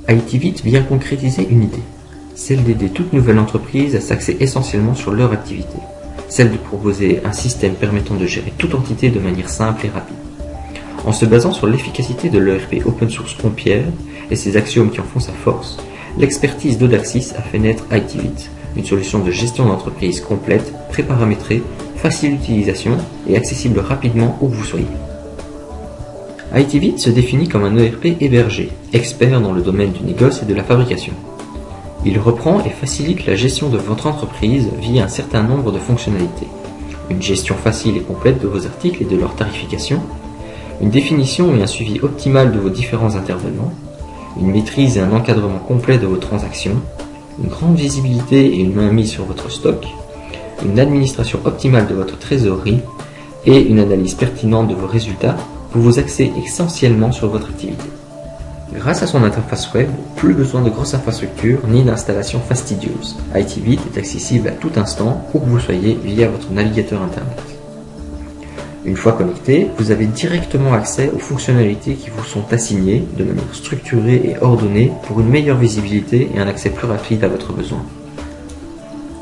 ITVIT vient concrétiser une idée, celle d'aider toute nouvelle entreprise à s'axer essentiellement sur leur activité, celle de proposer un système permettant de gérer toute entité de manière simple et rapide. En se basant sur l'efficacité de l'ERP open source Compierre et ses axiomes qui en font sa force, l'expertise d'Audaxis a fait naître ITVIT, une solution de gestion d'entreprise complète, préparamétrée, facile d'utilisation et accessible rapidement où que vous soyez. ITVIT se définit comme un ERP hébergé, expert dans le domaine du négoce et de la fabrication. Il reprend et facilite la gestion de votre entreprise via un certain nombre de fonctionnalités. Une gestion facile et complète de vos articles et de leur tarification, une définition et un suivi optimal de vos différents intervenants, une maîtrise et un encadrement complet de vos transactions, une grande visibilité et une mainmise sur votre stock, une administration optimale de votre trésorerie et une analyse pertinente de vos résultats pour vous axer essentiellement sur votre activité. Grâce à son interface web, plus besoin de grosses infrastructures ni d'installations fastidieuses. ITVIT est accessible à tout instant où que vous soyez via votre navigateur internet. Une fois connecté, vous avez directement accès aux fonctionnalités qui vous sont assignées de manière structurée et ordonnée pour une meilleure visibilité et un accès plus rapide à votre besoin.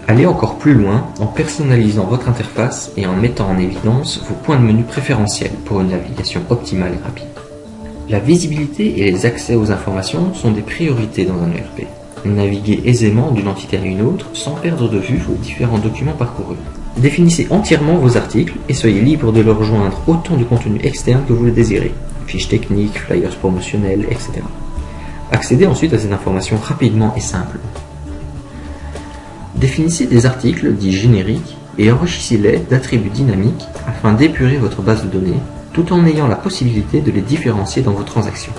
Allez encore plus loin en personnalisant votre interface et en mettant en évidence vos points de menu préférentiels pour une navigation optimale et rapide. La visibilité et les accès aux informations sont des priorités dans un ERP. Naviguez aisément d'une entité à une autre sans perdre de vue vos différents documents parcourus. Définissez entièrement vos articles et soyez libre de leur joindre autant de contenu externe que vous le désirez, fiches techniques, flyers promotionnels, etc. Accédez ensuite à ces informations rapidement et simplement. Définissez des articles dits génériques et enrichissez-les d'attributs dynamiques afin d'épurer votre base de données tout en ayant la possibilité de les différencier dans vos transactions.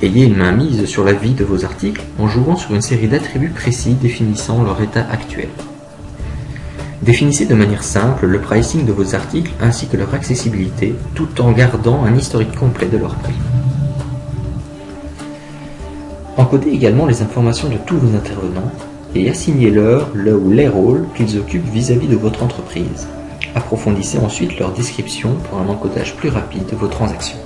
Ayez une main mise sur la vie de vos articles en jouant sur une série d'attributs précis définissant leur état actuel. Définissez de manière simple le pricing de vos articles ainsi que leur accessibilité tout en gardant un historique complet de leur prix. Encodez également les informations de tous vos intervenants et assignez-leur le ou les rôles qu'ils occupent vis-à-vis de votre entreprise. Approfondissez ensuite leur description pour un encodage plus rapide de vos transactions.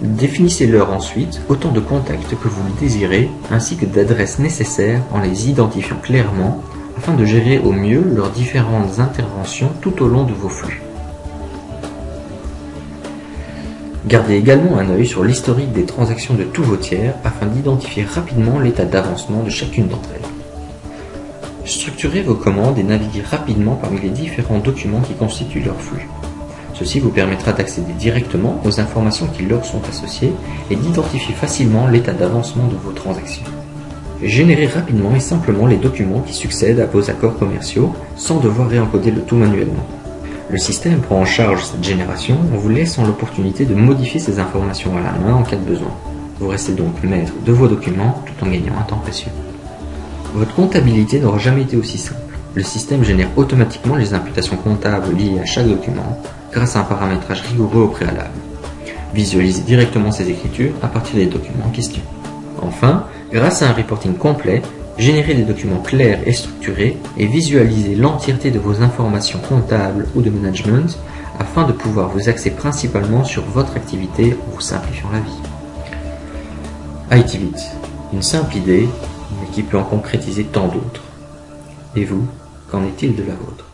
Définissez-leur ensuite autant de contacts que vous le désirez ainsi que d'adresses nécessaires en les identifiant clairement afin de gérer au mieux leurs différentes interventions tout au long de vos flux. Gardez également un œil sur l'historique des transactions de tous vos tiers afin d'identifier rapidement l'état d'avancement de chacune d'entre elles. Structurez vos commandes et naviguez rapidement parmi les différents documents qui constituent leur flux. Ceci vous permettra d'accéder directement aux informations qui leur sont associées et d'identifier facilement l'état d'avancement de vos transactions. Générez rapidement et simplement les documents qui succèdent à vos accords commerciaux sans devoir réencoder le tout manuellement. Le système prend en charge cette génération en vous laissant l'opportunité de modifier ces informations à la main en cas de besoin. Vous restez donc maître de vos documents tout en gagnant un temps précieux. Votre comptabilité n'aura jamais été aussi simple. Le système génère automatiquement les imputations comptables liées à chaque document grâce à un paramétrage rigoureux au préalable. Visualisez directement ces écritures à partir des documents en question. Enfin, grâce à un reporting complet, générez des documents clairs et structurés et visualisez l'entièreté de vos informations comptables ou de management afin de pouvoir vous axer principalement sur votre activité en vous simplifiant la vie. ITVIT, une simple idée, mais qui peut en concrétiser tant d'autres. Et vous, qu'en est-il de la vôtre ?